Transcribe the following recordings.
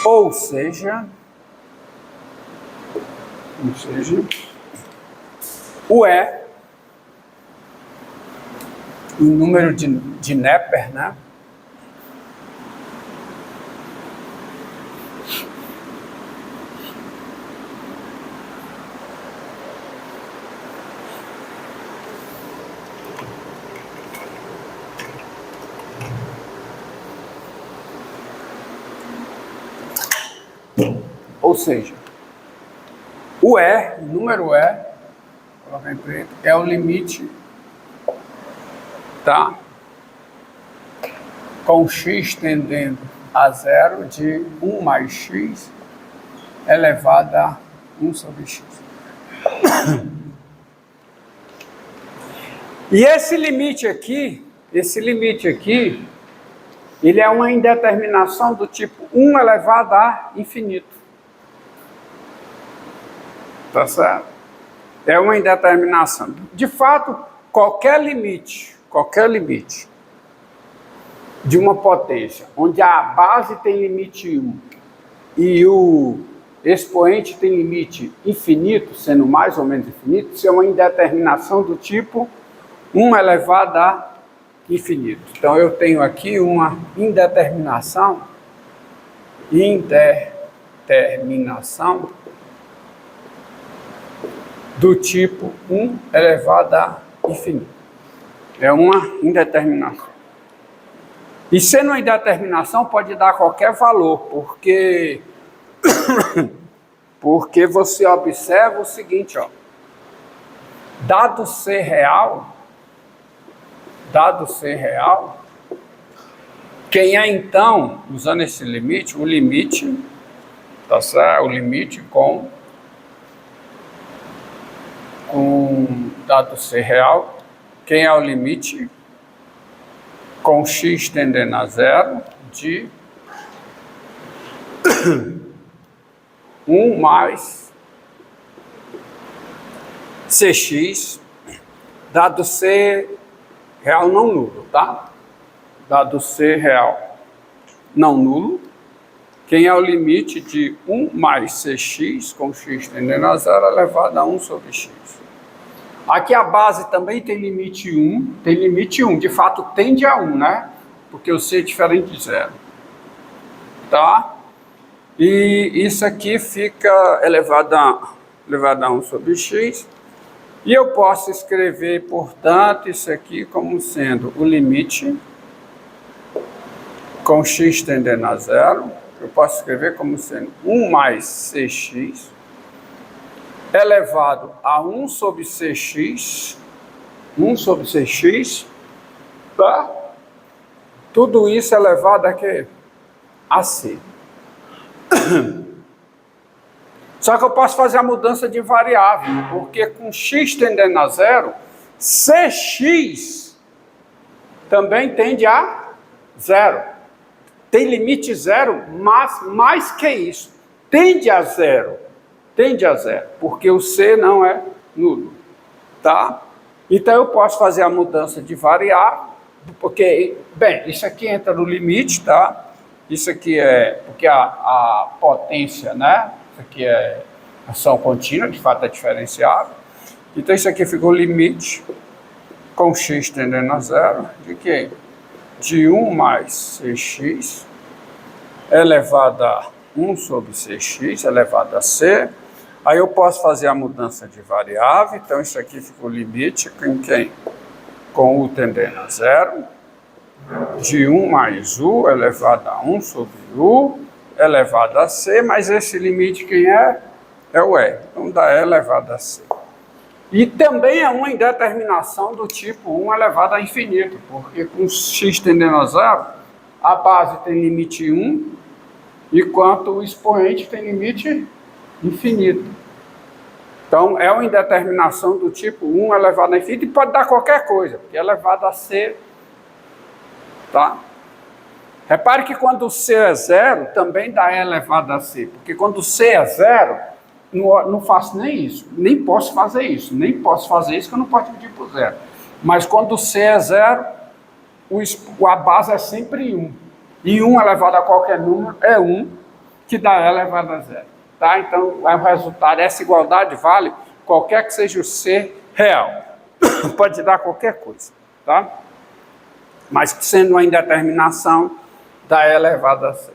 Ou seja, o E, o número de Neper, né? Ou seja, o E, o número E, colocar em preto, é o limite, tá? Com x tendendo a zero de 1 mais x elevado a 1 sobre x. E esse limite aqui, ele é uma indeterminação do tipo 1 elevado a infinito. Tá certo? É uma indeterminação. De fato, qualquer limite de uma potência, onde a base tem limite 1 e o expoente tem limite infinito, sendo mais ou menos infinito, isso é uma indeterminação do tipo 1 elevado a infinito. Então, eu tenho aqui uma indeterminação do tipo 1 elevado a infinito. É uma indeterminação. E sendo uma indeterminação, pode dar qualquer valor, porque você observa o seguinte, ó. Dado ser real, quem é então, usando esse limite, o limite, tá certo? O limite com dado ser real, quem é o limite com x tendendo a zero de 1 mais cx, dado ser real não nulo, tá? Dado ser real não nulo, quem é o limite de 1 mais cx com x tendendo a zero elevado a 1 sobre x. Aqui a base também tem limite 1, de fato tende a 1, né? Porque o c é diferente de zero. Tá? E isso aqui fica elevado a 1 sobre x. E eu posso escrever, portanto, isso aqui como sendo o limite com x tendendo a zero. Eu posso escrever como sendo 1 mais cx elevado a 1 sobre cx, tá? Tudo isso elevado a quê? A c. Só que eu posso fazer a mudança de variável, porque com x tendendo a zero, cx também tende a zero. Tem limite zero, mas mais que isso, tende a zero, porque o c não é nulo, tá? Então eu posso fazer a mudança de variável, porque, bem, isso aqui entra no limite, tá? Isso aqui é, porque a potência, né? Isso aqui é ação contínua, de fato é diferenciável. Então isso aqui ficou limite com x tendendo a zero, de quê? De 1 mais cx elevado a 1 sobre cx elevado a c. Aí eu posso fazer a mudança de variável, então isso aqui ficou limite com quem? Com u tendendo a zero, de 1 mais u elevado a 1 sobre u elevado a c, mas esse limite quem é? É o e, então dá e elevado a c. E também é uma indeterminação do tipo 1 elevado a infinito, porque com x tendendo a zero, a base tem limite 1, enquanto o expoente tem limite infinito. Então, é uma indeterminação do tipo 1 elevado a infinito, e pode dar qualquer coisa, porque é elevado a c, tá? Repare que quando c é zero, também dá e elevado a c, porque quando c é zero, não faço nem isso, nem posso fazer isso que eu não posso dividir por zero. Mas quando c é zero, a base é sempre 1. E 1 elevado a qualquer número é 1, que dá E elevado a zero. Tá? Então, o resultado, essa igualdade vale qualquer que seja o C real. Pode dar qualquer coisa. Tá? Mas sendo uma indeterminação, dá E elevado a C.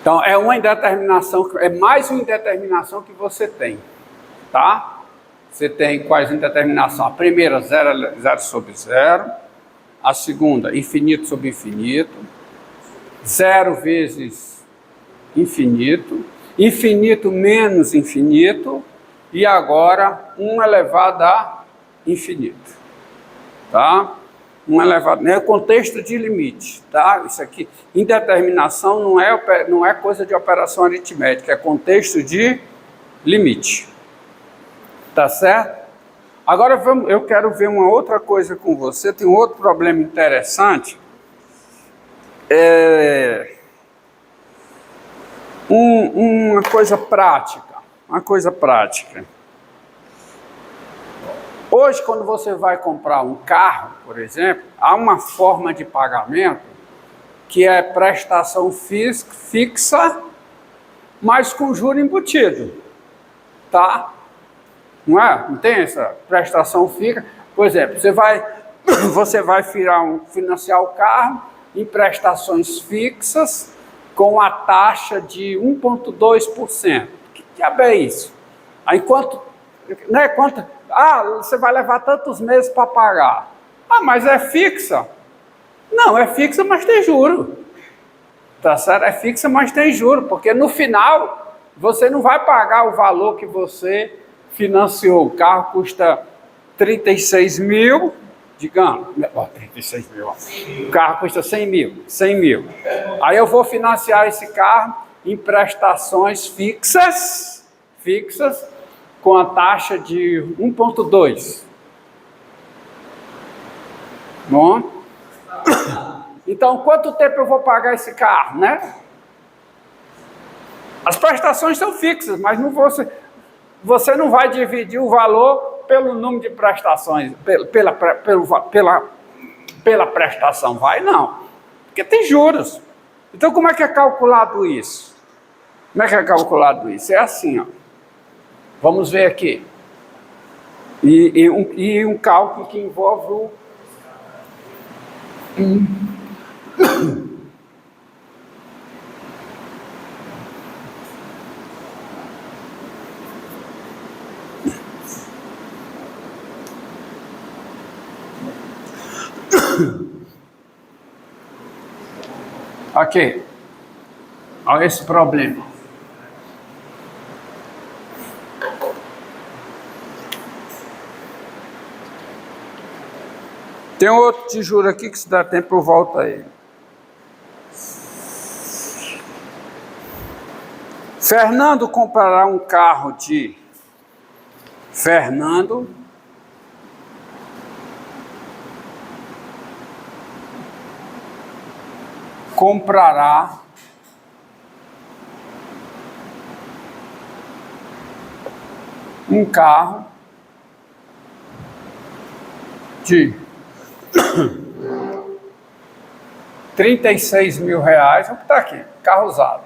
Então, é uma indeterminação, é mais uma indeterminação que você tem. Tá? Você tem quais indeterminação? A primeira, zero sobre zero. A segunda, infinito sobre infinito. Zero vezes infinito. Infinito menos infinito. E agora, 1 elevado a infinito. Tá? 1 elevado, é o contexto de limite, tá? Isso aqui, indeterminação não é coisa de operação aritmética, é contexto de limite. Tá certo? Agora eu quero ver uma outra coisa com você, tem um outro problema interessante. Uma coisa prática. Hoje, quando você vai comprar um carro, por exemplo, há uma forma de pagamento que é prestação fixa, mas com juro embutido, tá? Não é? Não tem essa prestação fixa? Por exemplo, você vai financiar o carro em prestações fixas com a taxa de 1,2%. Que diabo é isso? Aí você vai levar tantos meses para pagar. Ah, mas é fixa? Não, é fixa, mas tem juro. Tá certo? É fixa, mas tem juro, porque no final você não vai pagar o valor que você financiou. O carro custa 36 mil, digamos, 36 mil. O carro custa 100 mil. Aí eu vou financiar esse carro em prestações fixas, com a taxa de 1,2. Bom? Então, quanto tempo eu vou pagar esse carro, né? As prestações são fixas, mas você não vai dividir o valor pelo número de prestações, pela prestação, vai não. Porque tem juros. Então, como é que é calculado isso? É assim, ó. Vamos ver aqui. E um cálculo que envolve o... Ok. Olha esse problema. Tem outro de juro aqui que se dá tempo eu volto a ele. Fernando comprará um carro de Fernando comprará um carro de 36 mil reais, vamos botar aqui, carro usado,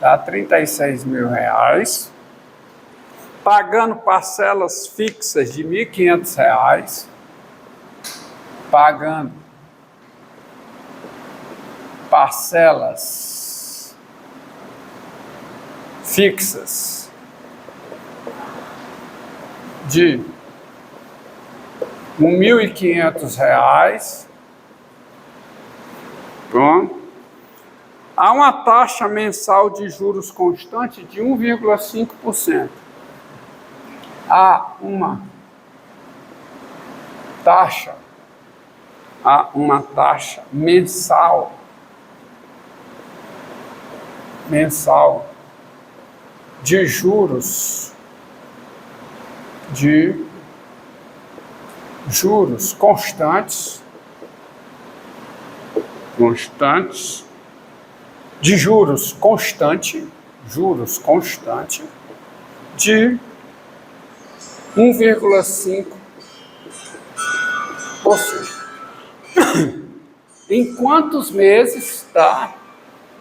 tá? 36 mil reais, pagando parcelas fixas de R$ 1.500, pagando parcelas fixas de R$ 1.500, pronto. Há uma taxa mensal de juros constante de 1,5%. Há uma taxa mensal de juros constantes de juros constante de 1,5%. Em quantos meses, tá?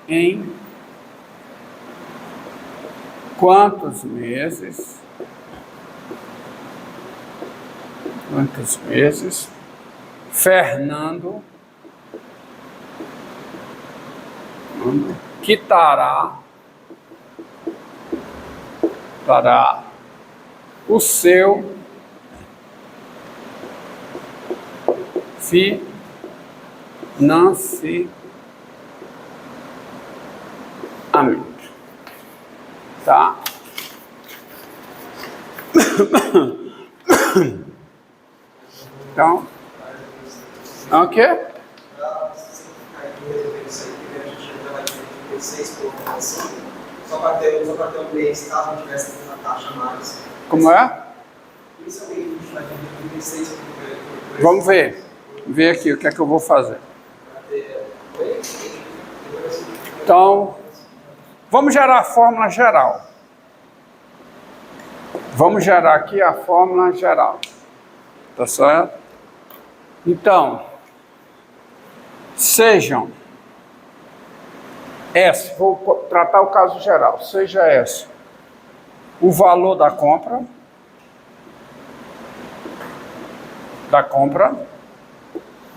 Em quantos meses? Quantos meses? Fernando quitará para o seu financiamento, tá? Então, o quê? Só para ter um mês, caso não tivesse uma taxa a mais. Como é? Inicialmente, a gente vai ter 36 Vamos ver. Ver aqui o que é que eu vou fazer. Então, vamos gerar a fórmula geral. Vamos gerar aqui a fórmula geral. Tá certo? Então, sejam S, vou tratar o caso geral, seja S o valor da compra,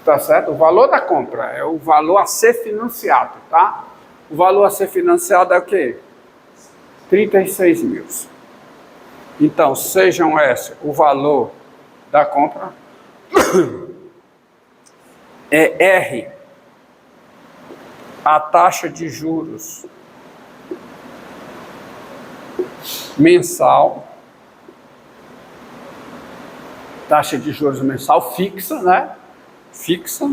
tá certo? O valor da compra é o valor a ser financiado, tá? O valor a ser financiado é o quê? 36 mil. Então, sejam S o valor da compra, é R a taxa de juros mensal, taxa de juros mensal fixa, né? Fixa.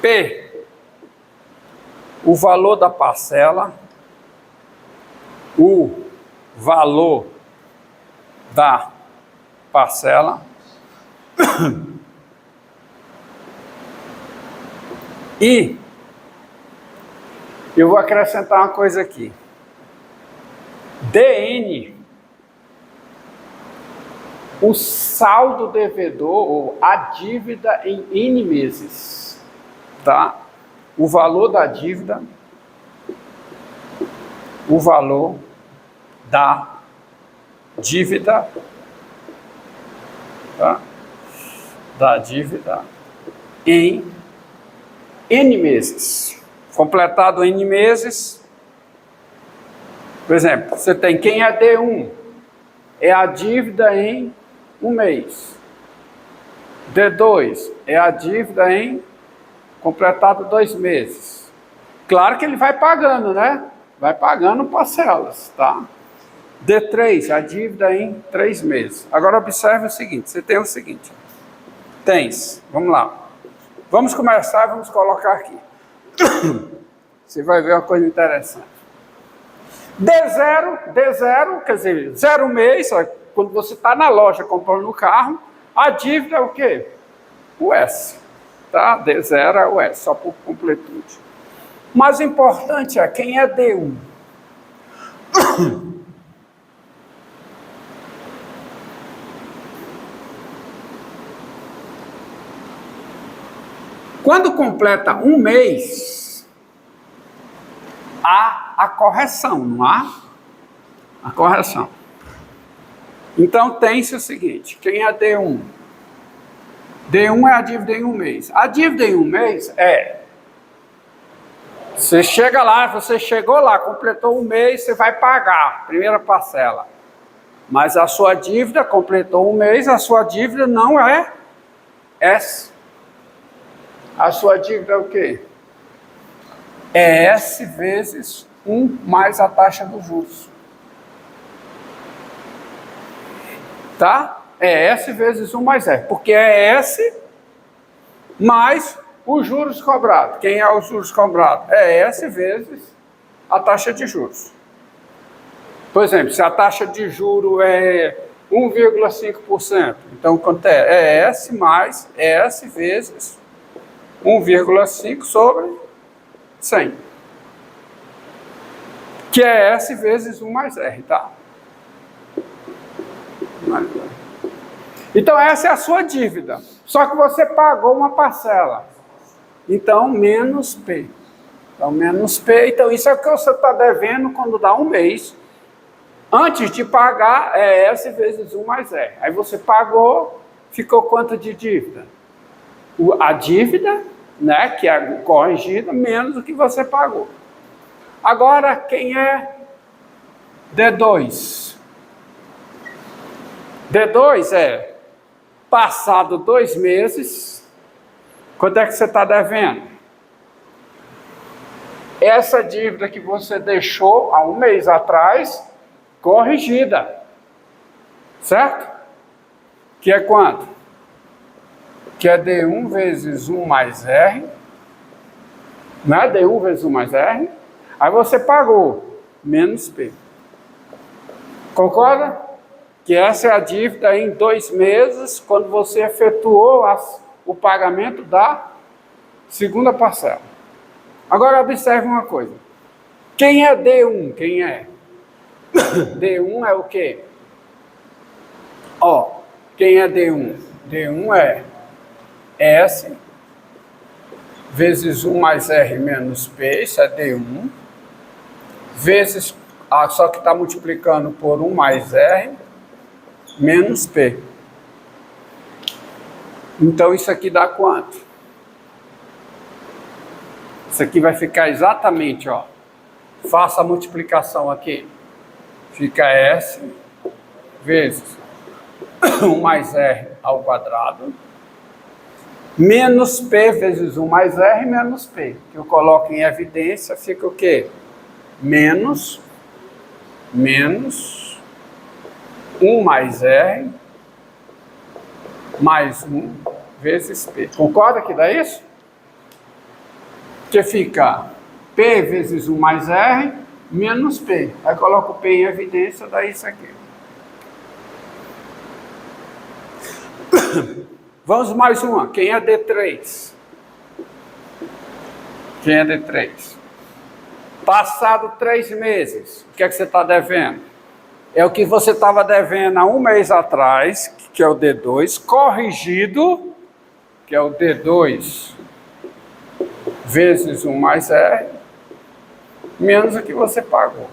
P, o valor da parcela, o valor da parcela, e eu vou acrescentar uma coisa aqui. DN, o saldo devedor, ou a dívida em N meses, tá? O valor da dívida, o valor da dívida, tá? Da dívida em N meses. Completado N meses, por exemplo, você tem quem é D1, é a dívida em um mês. D2 é a dívida em completado 2 meses. Claro que ele vai pagando, né? Vai pagando parcelas, tá? D3, a dívida em 3 meses. Agora observe o seguinte, você tem o seguinte. Vamos lá. Vamos começar, vamos colocar aqui. Você vai ver uma coisa interessante. D0, quer dizer, 0 mês, quando você está na loja comprando o carro, a dívida é o quê? O S. Tá? D0 é o S, só por completude. Mas o importante é quem é D1. Quando completa um mês, há a correção, não há? A correção. Então tem-se o seguinte, quem é D1? D1 é a dívida em um mês. A dívida em um mês é... Você chega lá, você chegou lá, completou um mês, você vai pagar, primeira parcela. Mas a sua dívida, completou um mês, a sua dívida não é S. A sua dívida é o quê? É S vezes 1 mais a taxa dos juros. Tá? É S vezes 1 mais R. Porque é S mais os juros cobrados. Quem é os juros cobrados? É S vezes a taxa de juros. Por exemplo, se a taxa de juro é 1,5%, então quanto é? É S mais S vezes 1,5 sobre 100. Que é S vezes 1 mais R, tá? Então, essa é a sua dívida. Só que você pagou uma parcela. Então, menos P. Então, menos P. Então, isso é o que você está devendo quando dá um mês. Antes de pagar, é S vezes 1 mais R. Aí você pagou, ficou quanto de dívida? A dívida, né, que é corrigida, menos o que você pagou. Agora, quem é D2? D2 é passado 2 meses, quanto é que você está devendo? Essa dívida que você deixou há um mês atrás, corrigida, certo? Que é quanto? Que é D1 vezes 1 mais R, não é D1 vezes 1 mais R? Aí você pagou, menos P. Concorda? Que essa é a dívida em 2 meses, quando você efetuou o pagamento da segunda parcela. Agora observe uma coisa. Quem é D1? Quem é? D1 é o quê? Ó, quem é D1? D1 é S vezes 1 mais R menos P, isso é D1, vezes, só que está multiplicando por 1 mais R menos P. Então isso aqui dá quanto? Isso aqui vai ficar exatamente, ó. Faça a multiplicação aqui. Fica S vezes 1 mais R ao quadrado, menos P vezes 1 mais R menos P. Que eu coloco em evidência, fica o quê? Menos 1 mais R mais 1 vezes P. Concorda que dá isso? Que fica P vezes 1 mais R menos P. Aí coloco o P em evidência, dá isso aqui. Vamos mais uma. Quem é D3? Quem é D3? Passado 3 meses, o que é que você está devendo? É o que você estava devendo há um mês atrás, que é o D2, corrigido, que é o D2 vezes 1 mais R, menos o que você pagou.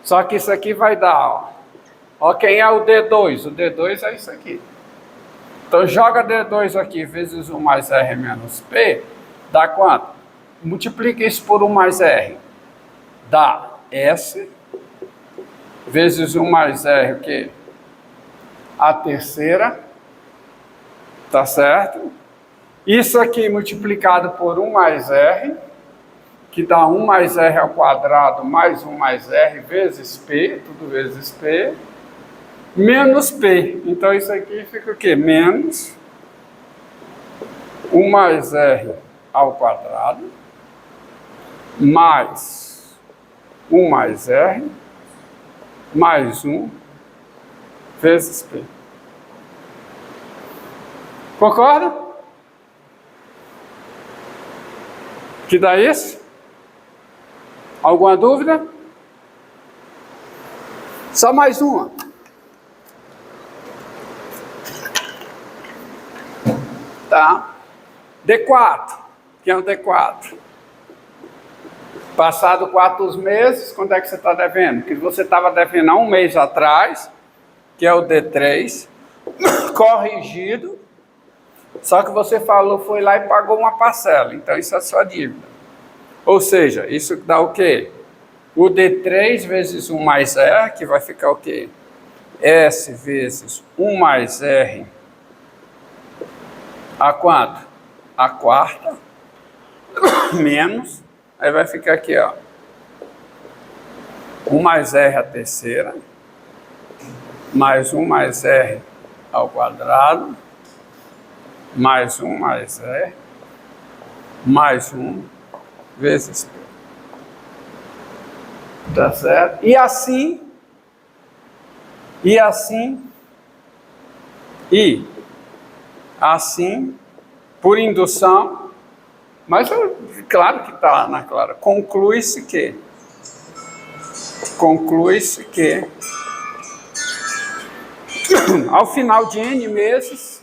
Só que isso aqui vai dar, ó, quem é o D2? O D2 é isso aqui. Então joga D2 aqui vezes 1 mais R menos P, dá quanto? Multiplica isso por 1 mais R. Dá S vezes 1 mais R, o quê? A terceira, tá certo? Isso aqui multiplicado por 1 mais R, que dá 1 mais R ao quadrado mais 1 mais R vezes P, tudo vezes P, menos P. Então isso aqui fica o quê? Menos 1 mais R ao quadrado, mais 1 mais R, mais 1 vezes P. Concorda? Que dá isso? Alguma dúvida? Só mais uma. Tá? D4. Quem é o D4? Passado 4 meses, quando é que você está devendo? Que você estava devendo há um mês atrás, que é o D3, corrigido, só que você foi lá e pagou uma parcela, então isso é sua dívida. Ou seja, isso dá o quê? O D3 vezes 1 mais R, que vai ficar o quê? S vezes 1 mais R a quanto? A quarta, menos, aí vai ficar aqui, ó, 1 mais R a terceira, mais 1 mais R ao quadrado, mais 1 mais R, mais 1 vezes P. Tá certo? E assim, por indução, mas claro que está lá na clara, conclui-se que ao final de N meses,